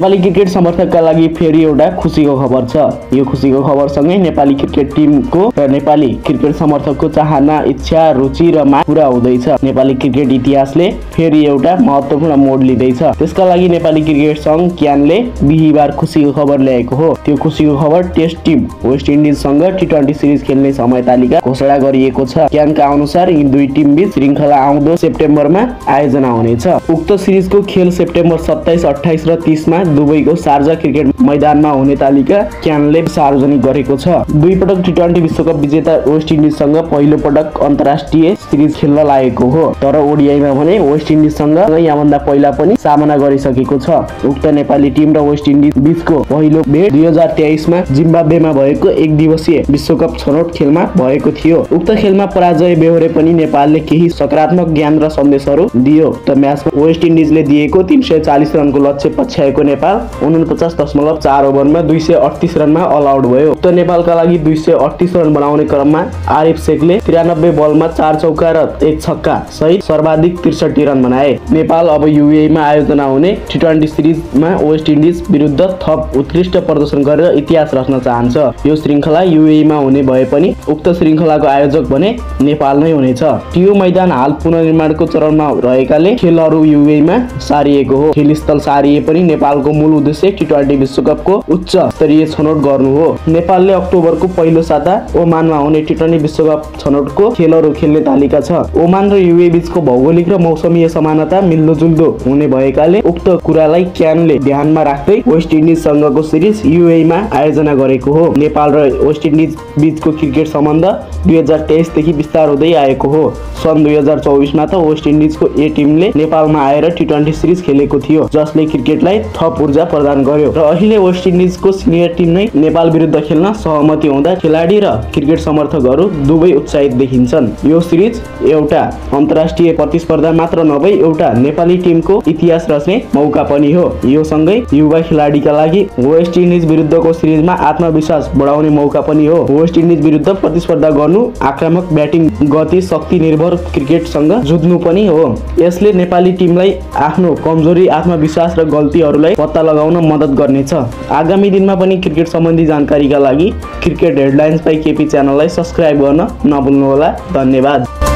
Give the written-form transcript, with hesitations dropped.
Nepali cricket समर्थकका लागि फेरि एउटा खुसीको खबर छ। यो खुसीको खबरसँगै नेपाली क्रिकेट टिमको र नेपाली क्रिकेट समर्थकको चाहना, इच्छा, रुचि र माग पूरा हुँदैछ। नेपाली क्रिकेट इतिहासले फेरि एउटा महत्त्वपूर्ण मोड लिँदैछ। त्यसका लागि नेपाली क्रिकेट संघ क्यानले बिहीबार खुसीको खबर ल्याएको हो। त्यो खुसीको खबर टेस्ट टिम वेस्ट इन्डिजसँग टी20 सिरिज खेल्ने समय तालिका घोषणा गरिएको छ। क्यानका अनुसार यी दुई टिम बीच श्रृङ्खला आउँदो सेप्टेम्बरमा आयोजना हुनेछ। उक्त सिरिजको खेल सेप्टेम्बर 27, 28 र 30 मा दुबईको शारजा क्रिकेट मैदानमा हुने तालिका क्यानले सार्वजनिक गरेको छ। दुई पटक टी20 विश्वकप विजेता वेस्ट इन्डिजसँग पहिलो पटक अन्तर्राष्ट्रिय सिरिज खेल्न लागेको हो। तर ओडिआईमा भने वेस्ट इन्डिजसँग याभन्दा पहिला पनि सामना गरिसकेको छ। उक्त नेपाली टिम र वेस्ट इन्डिज बीचको पहिलो भेट 2023 मा जिम्बाब्वेमा भएको एक दिवसीय विश्वकप छनौट खेलमा भएको थियो। उक्त खेलमा पराजय बेहोरे पनि नेपालले केही सकारात्मक ज्ञान र सन्देशहरू दियो। उक्त म्याचमा वेस्ट इन्डिजले दिएको 340 रनको लक्ष्य पछ्याएको नेपाल 49.4 ओभरमा 238 रनमा अल आउट भयो। उक्त नेपालका लागि 238 रन बनाउने क्रममा आरिफ शेखले 93 बलमा 4 चौका र 1 छक्का सहित सर्वाधिक 63 रन बनाए। नेपाल अब युएईमा आयोजना हुने टी20 सिरिजमा वेस्ट इन्डिज विरुद्ध थप उत्कृष्ट प्रदर्शन गरेर इतिहास रच्न चाहन्छ। यो श्रृङ्खला युएईमा हुने भए पनि उक्त श्रृङ्खलाको आयोजक भने नेपाल नै हुनेछ। टियो मैदान हाल पुनर्निर्माणको चरणमा रहेकाले खेलहरू युएईमा सारिएको हो। खेलस्थल सारिए पनि नेपालको मूल उद्देश्य टी20 विश्वकपको उच्च स्तरीय छनौट गर्नु हो। नेपालले अक्टोबरको पहिलो साता ओमानमा हुने टी20 विश्वकप छनौटको खेलहरू खेल्ने तालिका छ। ओमान र युएई बीचको भौगोलिक र मौसमीय समानता मिल्दोजुल्दो हुने भएकाले उक्त कुरालाई क्यानले ध्यानमा राख्दै वेस्ट इन्डिजसँगको सिरिज युएईमा आयोजना गरेको हो। नेपाल र वेस्ट इन्डिज बीचको क्रिकेट सम्बन्ध 2023 देखि विस्तार हुँदै आएको हो। सन् 2024 मा त वेस्ट इन्डिजको ए टिमले नेपालमा आएर टी20 सिरिज खेलेको थियो, जसले क्रिकेटलाई थप ऊर्जा प्रदान गर्यो र अहिले वेस्ट इन्डिजको सिनियर टिम नै नेपाल विरुद्ध खेल्न सहमति हुँदा खेलाडी र क्रिकेट समर्थकहरू दुवै उत्साहित देखिन्छन्। यो सिरिज एउटा अन्तर्राष्ट्रिय प्रतिस्पर्धा मात्र नभई एउटा नेपाली टिमको इतिहास रच्ने मौका पनि हो। यो सँगै युवा खेलाडीका लागि वेस्ट इन्डिज विरुद्धको सिरिजमा आत्मविश्वास बढाउने मौका पनि हो। वेस्ट इन्डिज विरुद्ध प्रतिस्पर्धा गर्नु आक्रामक ब्याटिङ, गति, शक्ति निर्भर क्रिकेटसँग जुझ्नु पनि हो। यसले नेपाली टिमलाई आफ्नो कमजोरी, आत्मविश्वास र गल्तीहरूलाई पत्ता लगाउन मद्दत गर्नेछ। आगामी दिनमा पनि क्रिकेट सम्बन्धी जानकारीका लागि क्रिकेट हेडलाइन्स बाइ केपी च्यानललाई सब्स्क्राइब गर्न नभुल्नुहोला। धन्यवाद।